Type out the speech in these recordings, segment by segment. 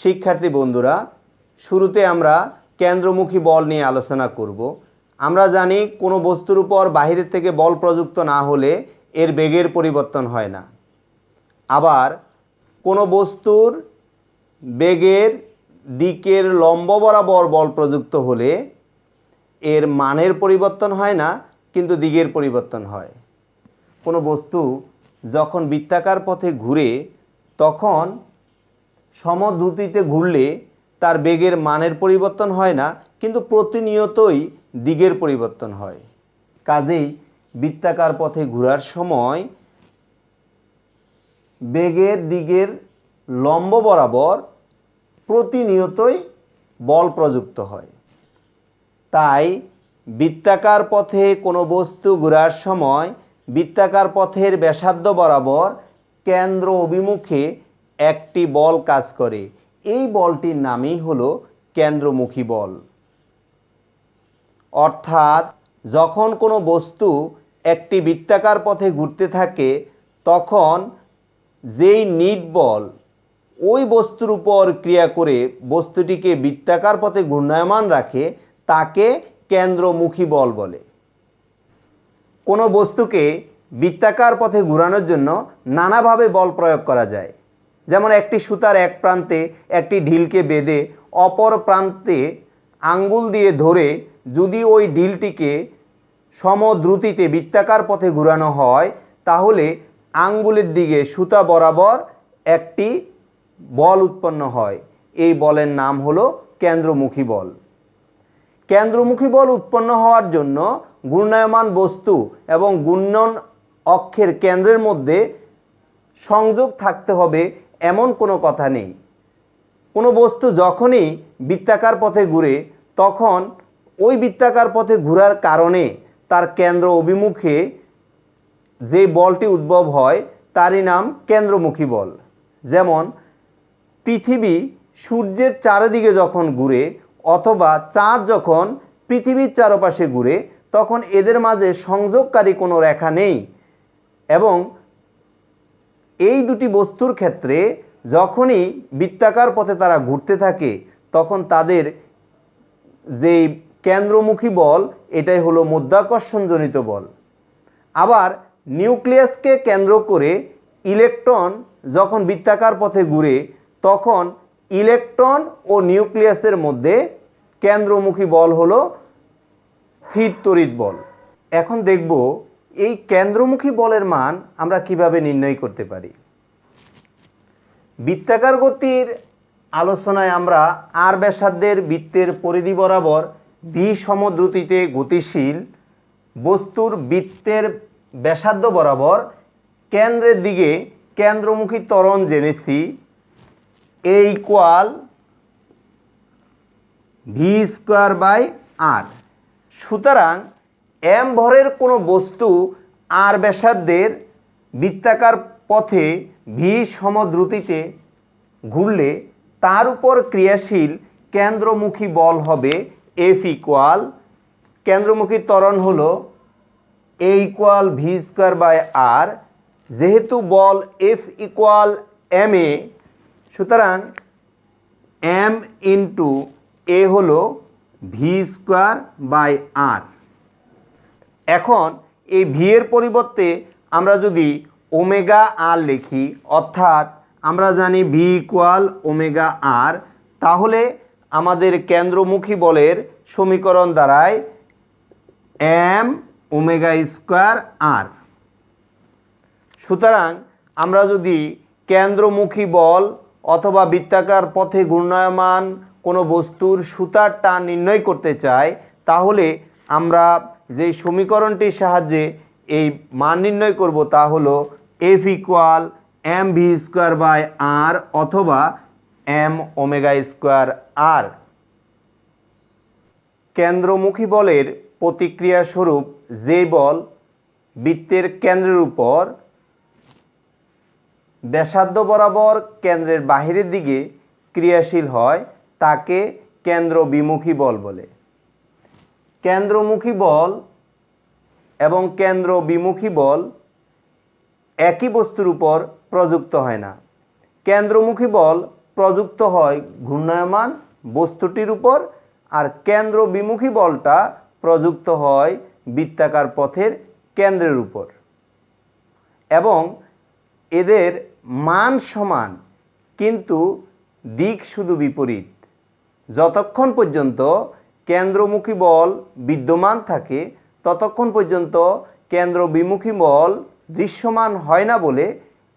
শিক্ষার্থী বন্ধুরা, শুরুতে আমরা কেন্দ্রমুখী বল নিয়ে আলোচনা করব। আমরা জানি কোনো বস্তুর উপর বাহিরের থেকে বল প্রযুক্ত না হলে এর বেগের পরিবর্তন হয় না। আবার কোনো বস্তুর বেগের দিকের লম্ব বরাবর বল প্রযুক্ত হলে এর মানের পরিবর্তন হয় না, কিন্তু দিকের পরিবর্তন হয়। কোনো বস্তু যখন বৃত্তাকার পথে ঘুরে তখন সমদ্রুতিতে ঘুরলে তার বেগের মানের পরিবর্তন হয় না, কিন্তু প্রতিনিয়তই দিকের পরিবর্তন হয়। কাজেই বৃত্তাকার পথে ঘোরার সময় বেগের দিকের লম্ব বরাবর প্রতিনিয়তই বল প্রযুক্ত হয়। তাই বৃত্তাকার পথে কোনো বস্তু ঘোরার সময় বৃত্তাকার পথের ব্যাসার্ধ বরাবর কেন্দ্র অভিমুখে একটি বল কাজ করে। এই বলটির নামই হলো কেন্দ্রমুখী বল। অর্থাৎ যখন কোনো বস্তু একটি বৃত্তাকার পথে ঘুরতে থাকে তখন যেই নিট বল ওই বস্তুর উপর ক্রিয়া করে বস্তুটিকে বৃত্তাকার পথে ঘূর্ণায়মান রাখে তাকে কেন্দ্রমুখী বল বলে। কোনো বস্তুকে বৃত্তাকার পথে ঘোরানোর জন্য নানাভাবে বল প্রয়োগ করা যায়। যেমন একটি সুতার এক প্রান্তে একটি ঢিলকে বেঁধে অপর প্রান্তে আঙ্গুল দিয়ে ধরে যদি ওই ঢিলটিকে সমদ্রুতিতে বৃত্তাকার পথে ঘোরানো হয় তাহলে আঙ্গুলের দিকে সুতা বরাবর একটি বল উৎপন্ন হয়। এই বলের নাম হলো কেন্দ্রমুখী বল। কেন্দ্রমুখী বল উৎপন্ন হওয়ার জন্য ঘূর্ণায়মান বস্তু এবং ঘূর্ণন অক্ষের কেন্দ্রের মধ্যে সংযোগ থাকতে হবে এমন কোনো কথা নেই। কোনো বস্তু যখনই বৃত্তাকার পথে ঘুরে তখন ওই বৃত্তাকার পথে ঘোরার কারণে তার কেন্দ্র অভিমুখে যে বলটি উদ্ভব হয় তারই নাম কেন্দ্রমুখী বল। যেমন পৃথিবী সূর্যের চারিদিকে যখন ঘুরে অথবা চাঁদ যখন পৃথিবীর চারপাশে ঘুরে তখন এদের মাঝে সংযোগকারী কোনো রেখা নেই, এবং এই দুটি বস্তুর ক্ষেত্রে যখনই বৃত্তাকার পথে তারা ঘুরতে থাকে তখন তাদের যেই কেন্দ্রমুখী বল এটাই হলো মাধ্যাকর্ষণজনিত বল। আবার নিউক্লিয়াসকে কেন্দ্র করে ইলেকট্রন যখন বৃত্তাকার পথে ঘুরে তখন ইলেকট্রন ও নিউক্লিয়াসের মধ্যে কেন্দ্রমুখী বল হলো স্থির তড়িৎ বল। এখন দেখব এই কেন্দ্রমুখী বলের মান আমরা কিভাবে নির্ণয় করতে পারি। বৃত্তাকার গতির আলোচনায় আমরা আর ব্যাসার্ধের বৃত্তের পরিধি বরাবর ভি সমদ্রুতিতে গতিশীল বস্তুর বৃত্তের ব্যাসার্ধ বরাবর কেন্দ্রের দিকে কেন্দ্রমুখী ত্বরণ জেনেছি। এ ইকুয়াল ভি স্কোয়ার বাই আর। সুতরাং এম ভরের কোনো বস্তু আর ব্যাসার্ধের বৃত্তাকার পথে ভি সমদ্রুতিতে ঘুরলে তার উপর ক্রিয়াশীল কেন্দ্রমুখী বল হবে এফ ইকুয়াল, কেন্দ্রমুখী ত্বরণ হলো এ ইকুয়াল ভি স্কোয়ার বাই আর। যেহেতু বল এফ ইকুয়াল এম এ, সুতরাং এম ইন্টু এ হলো ভি স্কোয়ার বাই আর। এখন এই ভি এর পরিবর্তে আমরা যদি ওমেগা আর লিখি, অর্থাৎ আমরা জানি ভি ইকুয়াল ওমেগা আর, তাহলে আমাদের কেন্দ্রমুখী বলের সমীকরণ দাঁড়ায় এম ওমেগা স্কোয়ার আর। সুতরাং আমরা যদি কেন্দ্রমুখী বল অথবা বৃত্তাকার পথে ঘূর্ণায়মান কোনো বস্তুর সুতার টান নির্ণয় করতে চাই তাহলে আমরা যে সমীকরণটির সাহায্যে এই মান নির্ণয় করব তা হলো F equal M V square by R অথবা এম ওমেগা স্কোয়ার আর। কেন্দ্রমুখী বলের প্রতিক্রিয়া স্বরূপ যে বল বৃত্তের কেন্দ্রের উপর ব্যাসার্ধ বরাবর কেন্দ্রের বাহিরের দিকে ক্রিয়াশীল হয় তাকে কেন্দ্রবিমুখী বল বলে। কেন্দ্রমুখী বল এবং কেন্দ্রবিমুখী বল একই বস্তুর উপর প্রযুক্ত হয় না। কেন্দ্রমুখী বল প্রযুক্ত হয় ঘূর্ণায়মান বস্তুটির উপর, আর কেন্দ্র বিমুখী বলটা প্রযুক্ত হয় বৃত্তাকার পথের কেন্দ্রের উপর, এবং এদের মান সমান কিন্তু দিক শুধু বিপরীত। যতক্ষণ পর্যন্ত কেন্দ্রমুখী বল বিদ্যমান থাকে ততক্ষণ পর্যন্ত কেন্দ্র বিমুখী বল দৃশ্যমান হয় না বলে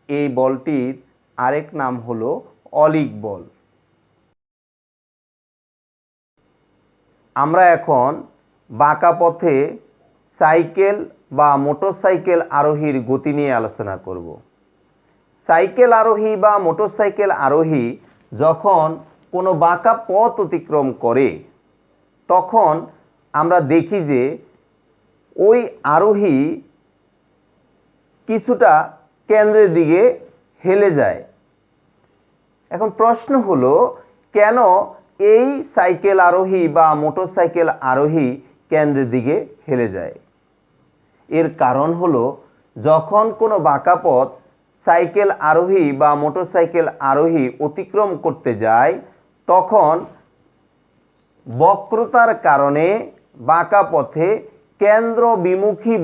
এই বলটির আরেক নাম হলো অলিক বল। আমরা এখন বাঁকা পথে সাইকেল বা মোটরসাইকেল আরোহীর গতি নিয়ে আলোচনা করব। সাইকেল আরোহী বা মোটরসাইকেল আরোহী যখন কোনো বাঁকা পথ অতিক্রম করে তখন আমরা দেখি যে ওই আরোহী কিছুটা কেন্দ্রের দিকে হেলে যায়। এখন প্রশ্ন হলো, কেন এই সাইকেল আরোহী বা মোটরসাইকেল আরোহী কেন্দ্রের দিকে হেলে যায়? এর কারণ হলো, যখন কোনো বাঁকা পথ সাইকেল আরোহী বা মোটরসাইকেল আরোহী অতিক্রম করতে যায় তখন বক্রতার কারণে বাঁকা পথে কেন্দ্রমুখী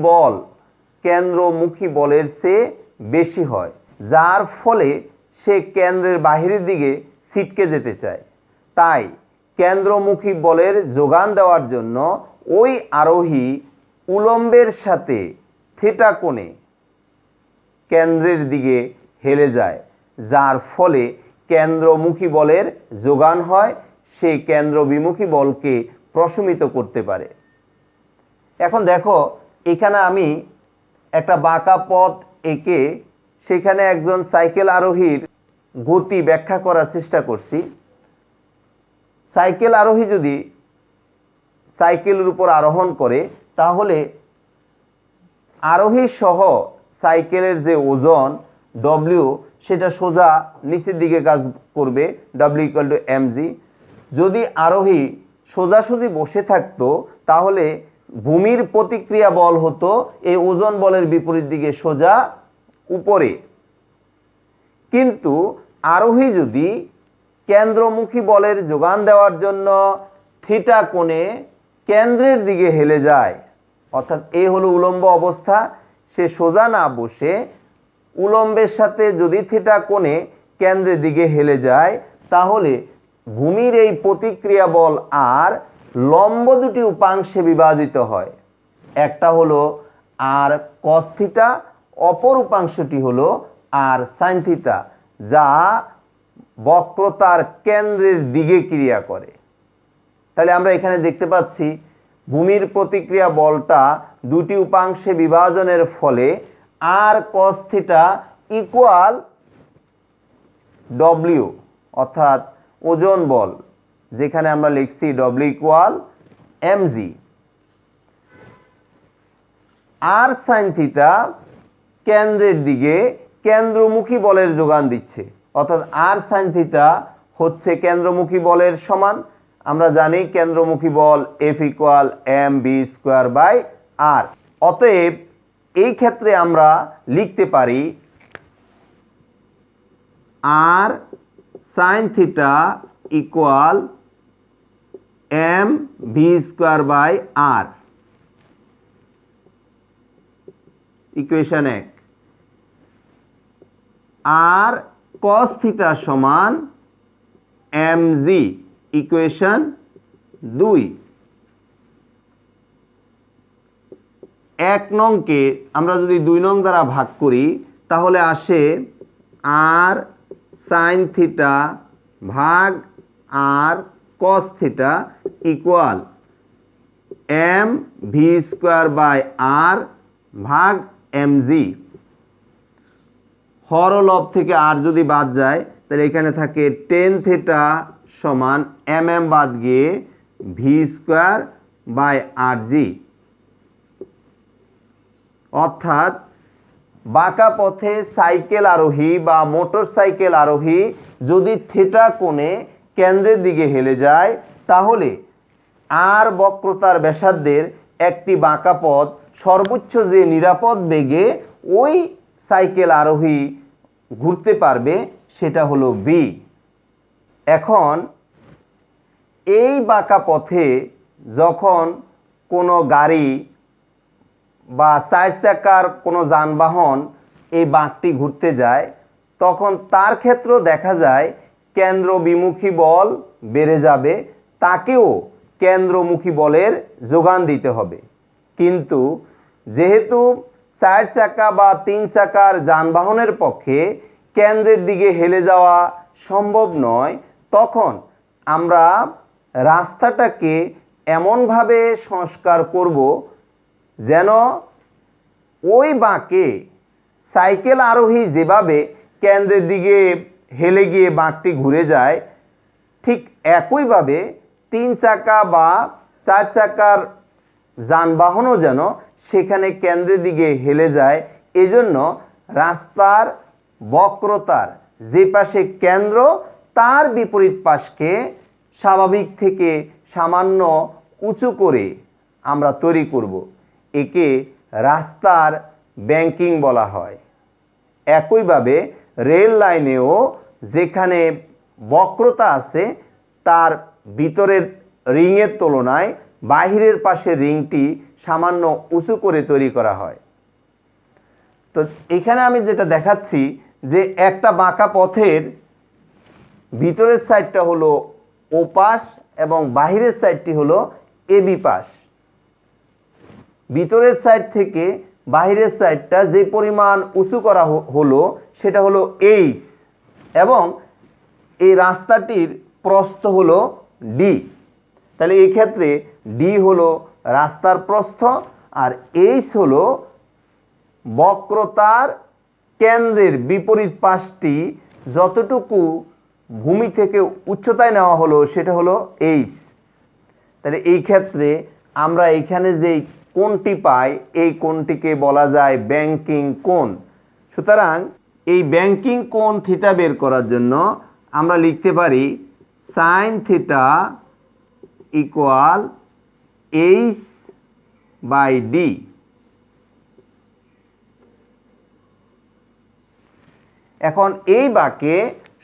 বলের চেয়ে বেশি হয়, যার ফলে সে কেন্দ্রের বাহিরের দিকে ছিটকে যেতে চায়। তাই কেন্দ্রমুখী বলের যোগান দেওয়ার জন্য ওই আরোহী উলম্বের সাথে থিটা কোণে কেন্দ্রের দিকে হেলে যায়, যার ফলে কেন্দ্রমুখী বলের যোগান হয়, সে কেন্দ্র বিমুখী বলকে প্রশমিত করতে পারে। এখন দেখো, এখানে আমি একটা বাঁকা পথ এঁকে সেখানে একজন সাইকেল আরোহীর গতি ব্যাখ্যা করার চেষ্টা করছি। সাইকেল আরোহী যদি সাইকেলের উপর আরোহণ করে তাহলে আরোহী সহ সাইকেলের যে ওজন ডব্লিউ সেটা সোজা নিচের দিকে কাজ করবে, ডব্লিউ ইকুয়াল টু এমজি। যদি আরোহী সোজাসুজি বসে থাকতো তাহলে ভূমির প্রতিক্রিয়া বল হতো এই ওজন বলের বিপরীত দিকে সোজা উপরে। কিন্তু আরোহী যদি কেন্দ্রমুখী বলের যোগান দেওয়ার জন্য থিটা কোণে কেন্দ্রের দিকে হেলে যায়, অর্থাৎ এই হলো উলম্ব অবস্থা, সে সোজা না বসে উলম্বের সাথে যদি থিটা কোণে কেন্দ্রের দিকে হেলে যায় তাহলে ভূমির এই প্রতিক্রিয়া বল আর লম্ব দুটি উপাংশে বিভাজিত হয়। একটা হলো আর কস থিটা, অপর উপাংশটি হলো আর সাইন থিটা, যা বক্রতার কেন্দ্রের দিকে ক্রিয়া করে। তাহলে আমরা এখানে দেখতে পাচ্ছি ভূমির প্রতিক্রিয়া বলটা দুটি উপাংশে বিভাজনের ফলে আর কস থিটা ইকুয়াল ডব্লিউ, অর্থাৎ ওজন বল, যেখানে আমরা লিখছি ডব্লিউ ইকুয়াল এমজি। আর সাইন থিটা কেন্দ্রের দিকে কেন্দ্রমুখী বলের যোগান দিচ্ছে, অর্থাৎ আর সাইন থিটা হচ্ছে কেন্দ্রমুখী বলের সমান। আমরা জানি কেন্দ্রমুখী বল F equal M B square by R. অতএব এই ক্ষেত্রে আমরা লিখতে পারি R sine theta equal M V square by R, equation 1। R cos theta সমান এম জি, ইকুয়েশন 2। 1 নংকে আমরা যদি 2 নং দ্বারা ভাগ করি তাহলে আসে আর সাইন থিটা ভাগ R cos theta equal M V square by R ভাগ এম জি। হর ও লব থেকে আর যদি বাদ যায় তাহলে এখানে থাকে টেন থিটা সমান এম এম বাদ গিয়ে ভি স্কোয়ার বাই আর জি। অর্থাৎ বাঁকা পথে সাইকেল আরোহী বা মোটর সাইকেল আরোহী যদি থিটা কোণে কেন্দ্রের দিকে হেলে যায় তাহলে আর বক্রতার ব্যাসার্ধের একটি বাঁকা পথ সর্বোচ্চ যে নিরাপদ বেগে ওই সাইকেল আরোহী ঘুরতে পারবে সেটা হলো ভি। এখন এই বাঁকা পথে যখন কোনো গাড়ি বা 4 চাকার কোনো যানবাহন এই বাঁকটি ঘুরতে যায়, তখন তার ক্ষেত্রেও দেখা যায় কেন্দ্রবিমুখী বল বেড়ে যাবে, তাকেও কেন্দ্রমুখী বলের যোগান দিতে হবে। কিন্তু যেহেতু 4 চাকা বা 3 চাকার যানবাহনের পক্ষে কেন্দ্রের দিকে হেলে যাওয়া সম্ভব নয়, তখন আমরা রাস্তাটাকে এমনভাবে সংস্কার করব যেন ওই বাঁকে সাইকেল আরোহী যেভাবে কেন্দ্রের দিকে হেলে গিয়ে বাঁকটি ঘুরে যায়, ঠিক একইভাবে 3 চাকা বা 4 চাকার যানবাহনও যেন সেখানে কেন্দ্রের দিকে হেলে যায়। এজন্য রাস্তার বক্রতার যে পাশে কেন্দ্র তার বিপরীত পাশকে স্বাভাবিক থেকে সামান্য উঁচু করে আমরা তৈরি করব। একে রাস্তার ব্যাংকিং বলা হয়। একইভাবে রেল লাইনেও যেখানে বক্রতা আছে তার ভিতরের রিংয়ের তুলনায় বাহিরের পাশের রিংটি সামান্য উঁচু করে তৈরি করা হয়। তো এখানে আমি যেটা দেখাচ্ছি যে একটা বাঁকা পথের ভিতরের সাইডটা হলো ও পাশ এবং বাহিরের সাইডটি হলো এবি পাশ। ভিতরের সাইড থেকে বাহিরের সাইডটা যে পরিমাণ উঁচু করা হলো সেটা হলো এইচ, এবং এই রাস্তাটির প্রস্থ হলো ডি। তাহলে এই ক্ষেত্রে ডি হলো রাস্তার প্রস্থ আর এইচ হলো বক্রতার কেন্দ্রের বিপরীত পাশটি যতটুকু ভূমি থেকে উচ্চতায় নেওয়া হলো সেটা হলো এইচ। তাহলে এই ক্ষেত্রে আমরা এখানে যে কোণটি পাই এই কোণটিকে বলা যায় ব্যাংকিং কোণ। সুতরাং এই ব্যাংকিং কোণ থিটা বের করার জন্য আমরা লিখতে পারি sine theta equal H by D. এখন এই বাঁকে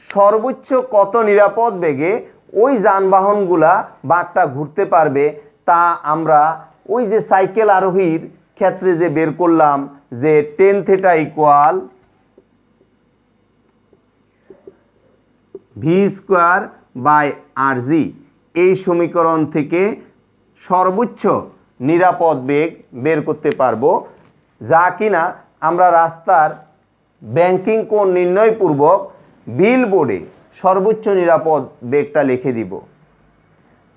সর্বোচ্চ কত নিরাপদ বেগে ওই যানবাহনগুলা বাঁকটা ঘুরতে পারবে তা আমরা ওই যে সাইকেল আরোহীর ক্ষেত্রে যে বের করলাম যে tan theta equal V square by R G, এই সমীকরণ থেকে সর্বোচ্চ নিরাপদ বেগ বের করতে পারবো, যা কিনা আমরা রাস্তার ব্যাংকিং কোণ নির্ণয়পূর্বক বিল বোর্ডে সর্বোচ্চ নিরাপদ বেগটা লিখে দিব।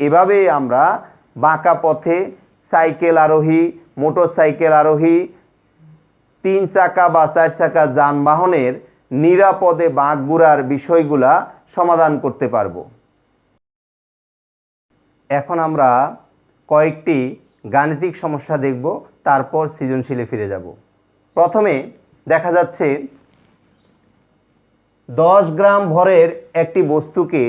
এভাবে আমরা বাঁকা পথে সাইকেল আরোহী, মোটর সাইকেল আরোহী, 3 চাকা বা 4 চাকা যানবাহনের নিরাপদে বাঁক ঘোরার বিষয়গুলা সমাধান করতে পারব। এখন আমরা কয়েকটি গাণিতিক সমস্যা দেখব, তারপর সৃজনশীলে ফিরে যাব। প্রথমে দেখা যাচ্ছে 10 গ্রাম ভরের একটি বস্তুকে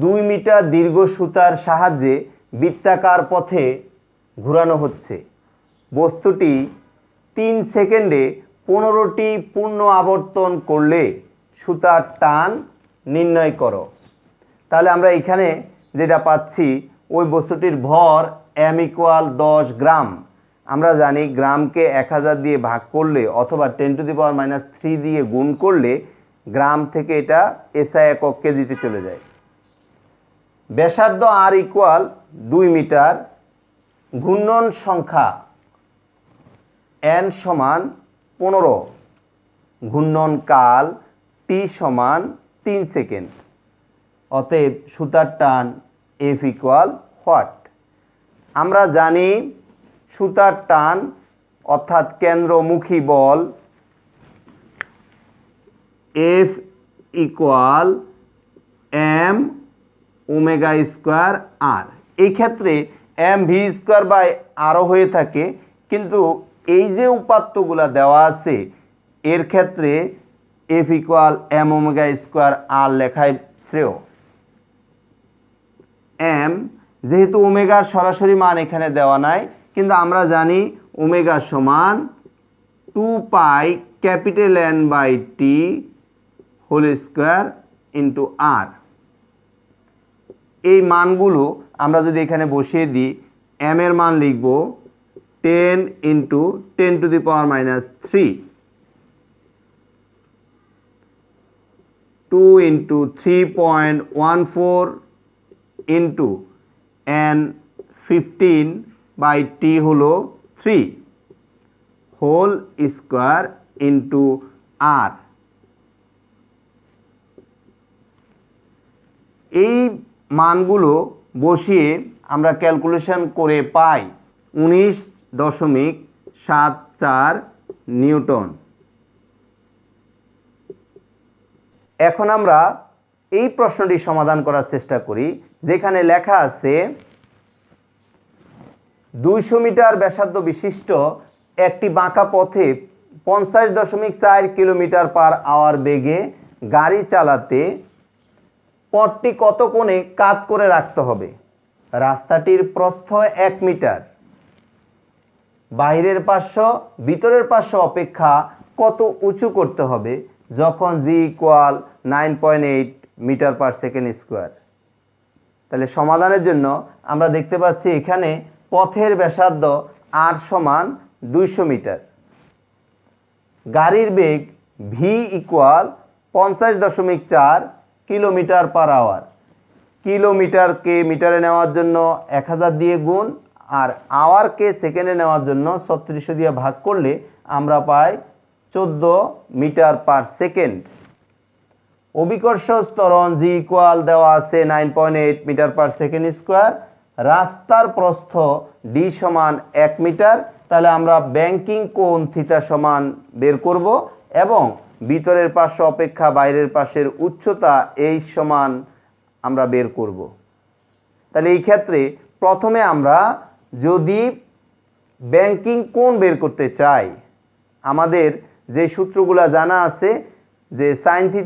2 মিটার দীর্ঘ সুতার সাহায্যে বৃত্তাকার পথে ঘোরানো হচ্ছে। বস্তুটি 3 সেকেন্ডে 15টি পূর্ণ আবর্তন করলে সুতার টান নির্ণয় করো। তাহলে আমরা এখানে যেটা পাচ্ছি ওই বস্তুটির ভর m ইকুয়াল 10 গ্রাম। আমরা জানি গ্রামকে 1000 দিয়ে ভাগ করলে অথবা 10⁻³ দিয়ে গুণ করলে গ্রাম থেকে এটা এসআই একক কেজিতে চলে যায়। ব্যাসার্ধ r ইকুয়াল 2 মিটার, ঘূর্ণন সংখ্যা n সমান 15, ঘূর্ণন কাল t সমান 3 সেকেন্ড। অতএব সুতার টান F ইকুয়াল হোয়াট? আমরা জানি সুতার টান অর্থাৎ কেন্দ্রমুখী বল F equal m omega square r। এই ক্ষেত্রে m v স্কোয়ার বাই আরও হয়ে থাকে, কিন্তু এই যে উপাত্তগুলা দেওয়া আছে এর ক্ষেত্রে F equal m omega square r লেখাই শ্রেয়। m যেহেতু ওমেগার সরাসরি মান এখানে দেওয়া নাই, কিন্তু আমরা জানি ওমেগা সমান 2 pi N/T whole square into r। এই মানগুলো আমরা যদি এখানে বসিয়ে দিই, m এর মান লিখব 10 × 10⁻³ 2 × 3.14 × n 15/t হলো 3 হোল স্কয়ার ইন্টু r। এই মানগুলো বসিয়ে আমরা ক্যালকুলেশন করে পাই 19.74 নিউটন। এখন আমরা এই প্রশ্নটি সমাধান করার চেষ্টা করি, যেখানে লেখা আছে 200 মিটার ব্যাসার্ধ বিশিষ্ট একটি বাঁকা পথে 50.4 কিলোমিটার/আওয়ার বেগে গাড়ি চালাতে পথটি কত কোণে কাত করে রাখতে হবে? রাস্তাটির প্রস্থ 1 মিটার, বাইরের পার্শ্ব ভিতরের পার্শ্ব অপেক্ষা কত উঁচু করতে হবে যখন g = 9.8 মিটার/সেকেন্ড²? তাহলে সমাধানের জন্য আমরা দেখতে পাচ্ছি এখানে পথের ব্যাসার্ধ r = 200 মিটার, গাড়ির বেগ v = 50.4 কিলোমিটার/আওয়ার। কিলোমিটারকে মিটারে নেওয়ার জন্য 1000 দিয়ে গুণ, আর আওয়ারকে সেকেন্ডে নেওয়ার জন্য 3600 দিয়ে ভাগ করলে আমরা পাই 14 মিটার/সেকেন্ড। অভিকর্ষ ত্বরণ g = দেওয়া আছে 9.8 মিটার/সেকেন্ড²। রাস্তার প্রস্থ d = 1 মিটার। তাহলে আমরা ব্যাংকিং কোণ থিটা সমান বের করব এবং ভিতরের পার্শ্ব অপেক্ষা বাইরের পাশের উচ্চতা h সমান আমরা বের করব। তাহলে এই ক্ষেত্রে প্রথমে আমরা যদি ব্যাংকিং কোণ বের করতে চাই, আমাদের যে সূত্রগুলো জানা আছে যে sin θ =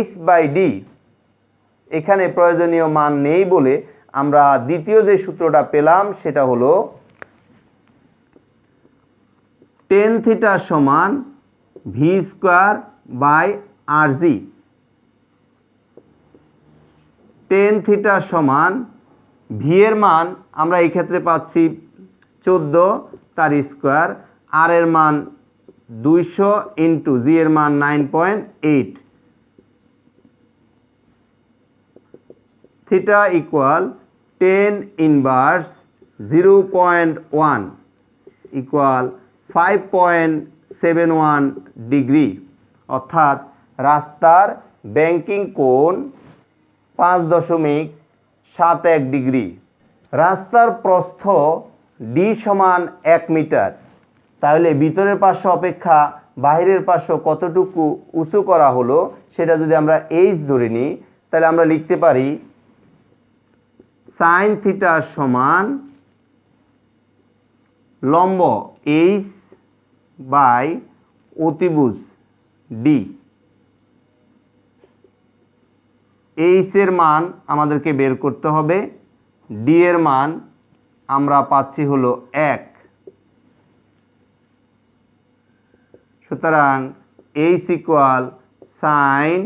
h/d, এখানে প্রয়োজনীয় মান নেই বলে আমরা দ্বিতীয় যে সূত্রটা পেলাম সেটা হলো tan θ = v²/rg। tan θ v এর মান আমরা এই ক্ষেত্রে পাচ্ছি 14, তার স্কয়ার, r এর মান 200 ইন্টু g এর মান 9.8। θ = tan ইনভার্স 0.1 = 5.71 ডিগ্রি, অর্থাৎ রাস্তার ব্যাংকিং কোণ 5.71 ডিগ্রি। রাস্তার প্রস্থ d = 1 মিটার। তাহলে ভিতরের পার্শ্ব অপেক্ষা বাইরের পার্শ্ব কতটুকু উঁচু করা হলো সেটা যদি আমরা h ধরে নিই, তাহলে আমরা লিখতে পারি sin θ = লম্ব h বাই অতিভুজ d। h এর মান আমাদেরকে বের করতে হবে, d এর মান আমরা পাচ্ছি হলো 1। সুতরাং h = sin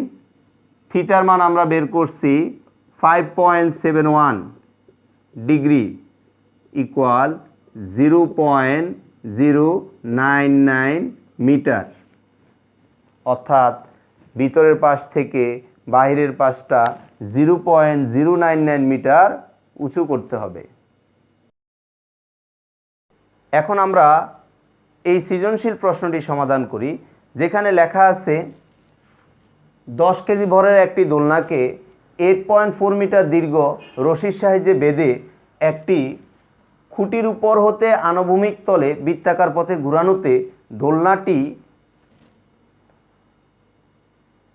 θ এর মান আমরা বের করছি 5.71 ডিগ্রি = 0.099 মিটার, অর্থাৎ ভিতরের পাশ থেকে বাইরের পাশটা 0.099 মিটার উঁচু করতে হবে। এখন আমরা এই সৃজনশীল প্রশ্নটি সমাধান করি, যেখানে লেখা আছে 10 কেজি ভরের একটি দোলনাকে 8.4 মিটার দীর্ঘ রশির সাহায্যে বেঁধে একটি খুঁটির উপর হতে আনুভূমিক তলে বৃত্তাকার পথে ঘোরানোতে দোলনাটি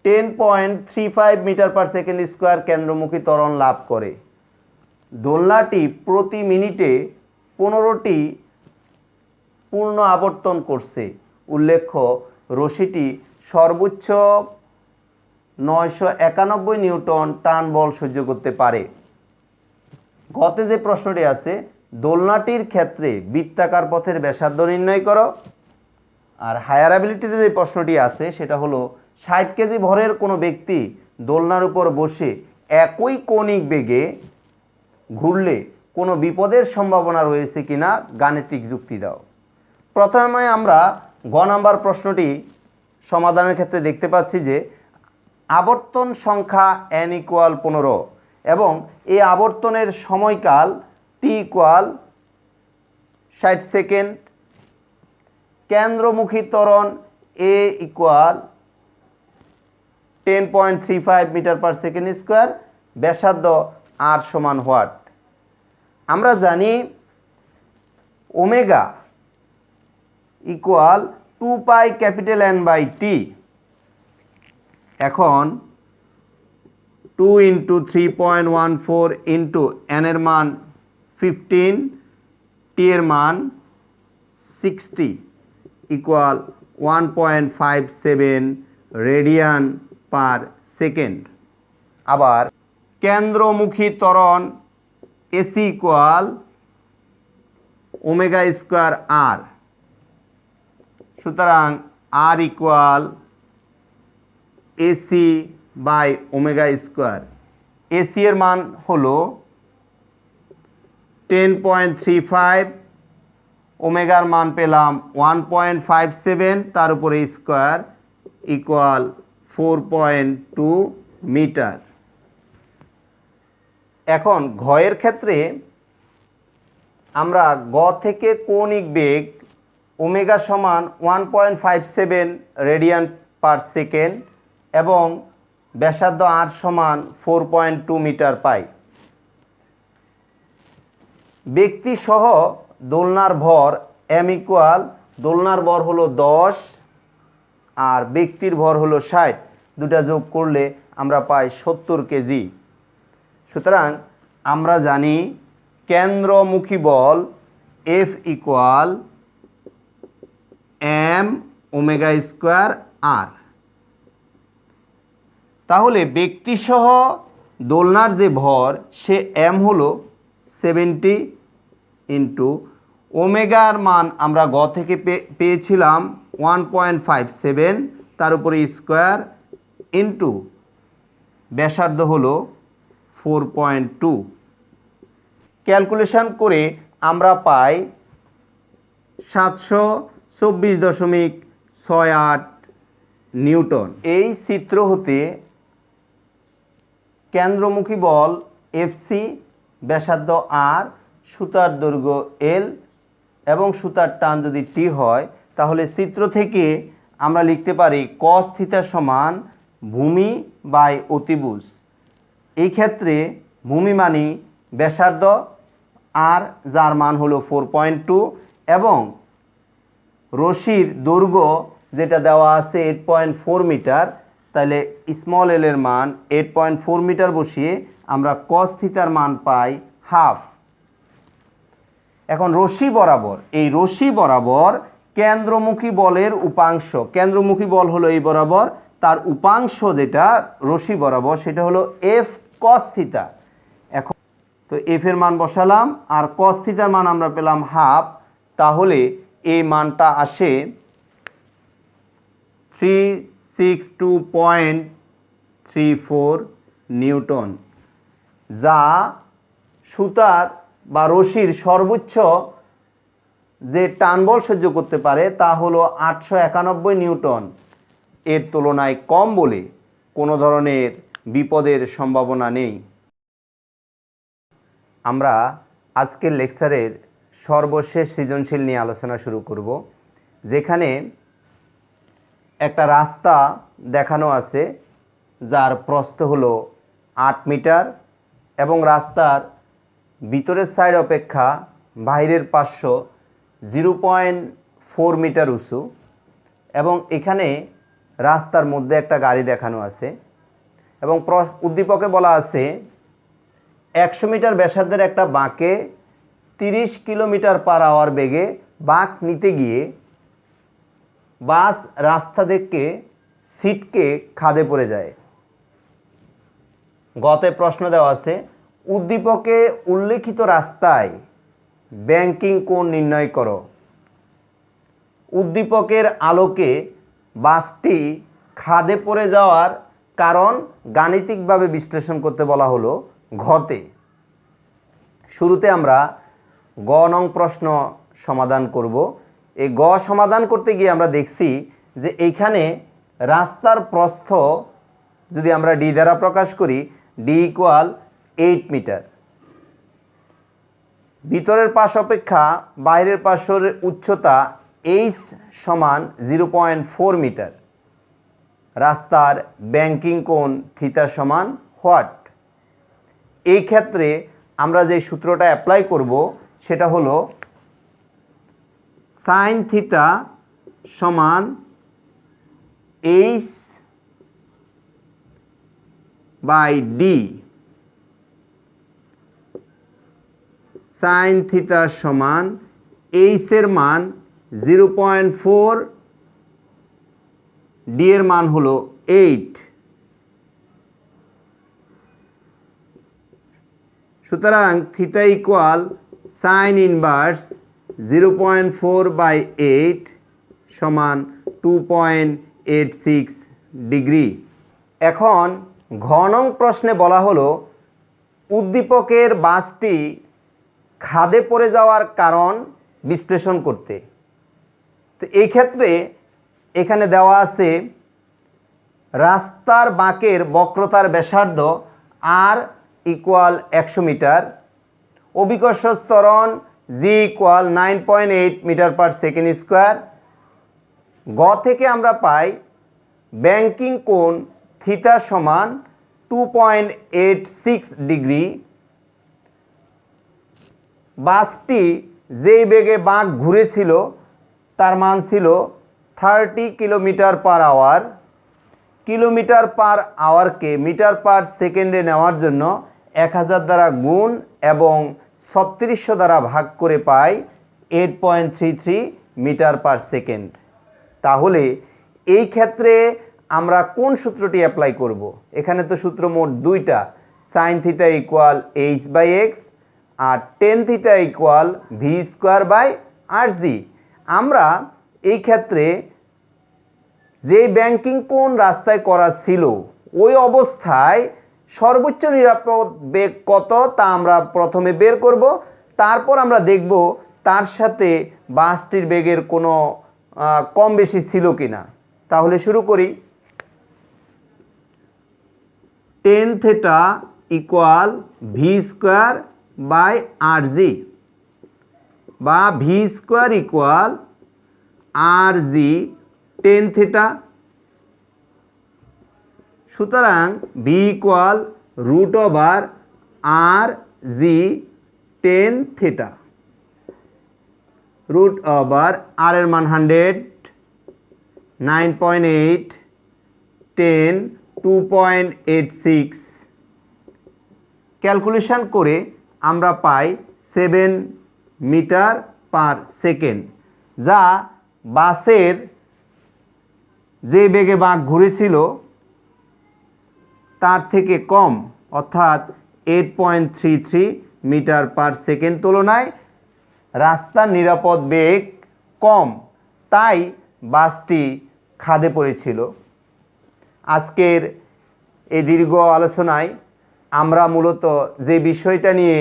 10.35 মিটার/সেকেন্ড² কেন্দ্রমুখী ত্বরণ লাভ করে। দোলনাটি প্রতি মিনিটে 15টি পূর্ণ আবর্তন করছে। উল্লেখ্য, রশিটি সর্বোচ্চ 991 নিউটন টান বল সহ্য করতে পারে। গতে যে প্রশ্নটি আছে, দোলনাটির ক্ষেত্রে বৃত্তাকার পথের ব্যাসার্ধ নির্ণয় করো। আর হায়ার অ্যাবিলিটিতে যে প্রশ্নটি আছে সেটা হলো 60 কেজি ভরের কোনো ব্যক্তি দোলনার উপর বসে একই কৌণিক বেগে ঘুরলে কোনো বিপদের সম্ভাবনা রয়েছে কিনা গাণিতিক যুক্তি দাও। প্রথমে আমরা গ নাম্বার প্রশ্নটি সমাধানের ক্ষেত্রে দেখতে পাচ্ছি যে আবর্তন সংখ্যা n = 15 এবং এই আবর্তনের সময়কাল t = 60 সেকেন্ড, কেন্দ্রমুখী ত্বরণ a = 10.35 মিটার/সেকেন্ড², ব্যাসার্ধ r = হোয়াট। আমরা জানি ওমেগা = 2πN/t। এখন 2 × 3.14 × n এর মান 15, t এর মান 60 = 1.57 রেডিয়ান/সেকেন্ড। আবার কেন্দ্রমুখী ত্বরণ AC = ω²r। সুতরাং r = AC/ω²। AC এর মান হলো 10.35, ওমেগার মান পেলাম 1.57, তার উপরে স্কোয়ার = 4.2 মিটার। এখন ঘয়ের ক্ষেত্রে আমরা গ থেকে কৌণিক বেগ ওমেগা সমান 1.57 রেডিয়ান/সেকেন্ড এবং ব্যাসার্ধ r সমান 4.2 মিটার পাই। ব্যক্তি সহ দোলনার ভর m = দোলনার ভর হলো 10 আর ব্যক্তির ভর হলো 60, দুটা যোগ করলে আমরা পাই 70 কেজি। সুতরাং আমরা জানি কেন্দ্রমুখী বল F = m/ω²r। তাহলে ব্যক্তিসহ দোলনার যে ভর সে m হলো 70 × ওমেগার মান আমরা গ থেকে পেয়েছিলাম 1.57, তার উপরে স্কোয়ার ইন্টু ব্যাসার্ধ হলো 4.2। ক্যালকুলেশন করে আমরা পাই 724.68 নিউটন। এই চিত্র হতে কেন্দ্রমুখী বল FC, ব্যাসার্ধ r, সুতার দৈর্ঘ্য L এবং সুতার টান যদি T হয়, তাহলে চিত্র থেকে আমরা লিখতে পারি cos θ সমান ভূমি বাই অতিভুজ। এই ক্ষেত্রে ভূমি মানি ব্যাসার্ধ r, যার মান হলো 4.2 এবং রশির দৈর্ঘ্য যেটা দেওয়া আছে 8.4 মিটার, তাহলে স্মল l এর মান 8.4 মিটার বসিয়ে আমরা cos θ র মান পাই হাফ। এখন রশি বরাবর, এই রশি বরাবর কেন্দ্রমুখী বলের উপাংশ, কেন্দ্রমুখী বল হলো এই বরাবর, তার উপাংশ যেটা রশি বরাবর সেটা হলো F cos θ। এখন তো F এর মান বসালাম আর cos θ র মান আমরা পেলাম হাফ, তাহলে এই মানটা আসে 362.34 নিউটন, যা সুতার বা রশির সর্বোচ্চ যে টান বল সহ্য করতে পারে তা হলো 891 নিউটন। এর তুলনায় কম বলে কোনো ধরনের বিপদের সম্ভাবনা নেই। আমরা আজকের লেকচারের সর্বশেষ সৃজনশীল নিয়ে আলোচনা শুরু করব, যেখানে একটা রাস্তা দেখানো আছে যার প্রস্থ হলো 8 মিটার এবং রাস্তার ভিতরের সাইড অপেক্ষা বাইরের পার্শ্ব 0.4 মিটার উঁচু এবং এখানে রাস্তার মধ্যে একটা গাড়ি দেখানো আছে এবং উদ্দীপকে বলা আছে 100 মিটার ব্যাসার্ধের একটা বাঁকে 30 কিলোমিটার/আওয়ার বেগে বাঁক নিতে গিয়ে বাস রাস্তা থেকে ছিটকে খাদে পড়ে যায়। গতে প্রশ্ন দেওয়া আছে উদ্দীপকে উল্লেখিত রাস্তায় ব্যাংকিং কোণ নির্ণয় করো। উদ্দীপকের আলোকে বাসটি খাদে পড়ে যাওয়ার কারণ গাণিতিকভাবে বিশ্লেষণ করতে বলা হলো ঘতে। শুরুতে আমরা গ নং প্রশ্ন সমাধান করব। এই গ সমাধান করতে গিয়ে আমরা দেখছি যে এইখানে রাস্তার প্রস্থ যদি আমরা ডি দ্বারা প্রকাশ করি, ডি ইকুয়াল 8 মিটার। ভিতরের পাশ অপেক্ষা বাইরের পাশের উচ্চতা এইচ সমান 0.4 মিটার। রাস্তার ব্যাংকিং কোণ থিটা সমান হোয়াট। এই ক্ষেত্রে আমরা যে সূত্রটা অ্যাপ্লাই করব সেটা হলো সাইন থিটা সমান H by D. Sine theta সমান এইচ এর মান 0.4, ডি এর মান হলো 8। সুতরাং theta equal sine inverse 0.4 by 8 সমান 2.86 ডিগ্রি। এখন ঘ নং প্রশ্নে বলা হলো উদ্দীপকের বাসটি খাদে পড়ে যাওয়ার কারণ বিশ্লেষণ করতে। তো এই ক্ষেত্রে এখানে দেওয়া আছে রাস্তার বাঁকের বক্রতার ব্যাসার্ধ আর ইকুয়াল 100 মিটার, অভিকর্ষ ত্বরণ G equal 9.8 metre per second square. গ থেকে আমরা পাই ব্যাংকিং কোণ থিটা সমান 2.86 ডিগ্রি। বাসটি যেই বেগে বাঁক ঘুরেছিল তার মান ছিল 30 kilometre per hour. Kilometre per আওয়ারকে মিটার পার সেকেন্ডে নেওয়ার জন্য 1000 দ্বারা গুণ এবং 3600 দ্বারা ভাগ করে পাই 8.33 মিটার পার সেকেন্ড। তাহলে এই ক্ষেত্রে আমরা কোন সূত্রটি অ্যাপ্লাই করব? এখানে তো সূত্র মোট দুইটা, sine theta equal H by X আর tan theta equal V square by R G. আমরা এই ক্ষেত্রে যে ব্যাংকিং কোণ রাস্তায় করা ছিল ওই অবস্থায় সর্বোচ্চ নিরাপদ বেগ কত তা আমরা প্রথমে বের করব, তারপর আমরা দেখব তার সাথে বাসটির বেগের কোনো কম বেশি ছিল কিনা। তাহলে শুরু করি। Tan theta equal V square by R G বা V square equal R G tan theta. সুতরাং V equal root over R G tan theta. Root over R এর মান 100, 9.8, 10, 2.86। ক্যালকুলেশন করে আমরা পাই 7 মিটার পার সেকেন্ড, যা বাসের যে বেগে বাঁক ঘুরেছিল তার থেকে কম, অর্থাৎ 8.33 মিটার পার সেকেন্ড তুলনায় রাস্তার নিরাপদ বেগ কম, তাই বাসটি খাদে পড়েছিল। আজকের এই দীর্ঘ আলোচনায় আমরা মূলত যে বিষয়টা নিয়ে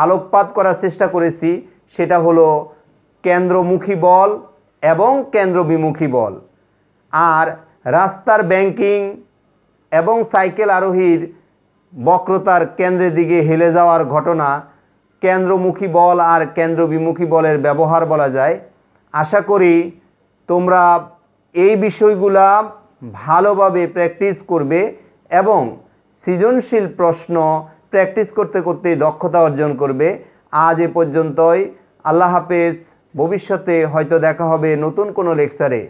আলোকপাত করার চেষ্টা করেছি সেটা হলো কেন্দ্রমুখী বল এবং কেন্দ্রবিমুখী বল। আর রাস্তার ব্যাংকিং এবং সাইকেল আরোহীর বক্রতার কেন্দ্রের দিকে হেলে যাওয়ার ঘটনা কেন্দ্রমুখী বল আর কেন্দ্রবিমুখী বলের ব্যবহার বলা যায়। আশা করি তোমরা এই বিষয়গুলা ভালোভাবে প্র্যাকটিস করবে এবং সৃজনশীল প্রশ্ন প্র্যাকটিস করতে করতে দক্ষতা অর্জন করবে। আজ এ পর্যন্তই। আল্লাহ হাফেজ। ভবিষ্যতে হয়তো দেখা হবে নতুন কোনো লেকচারে।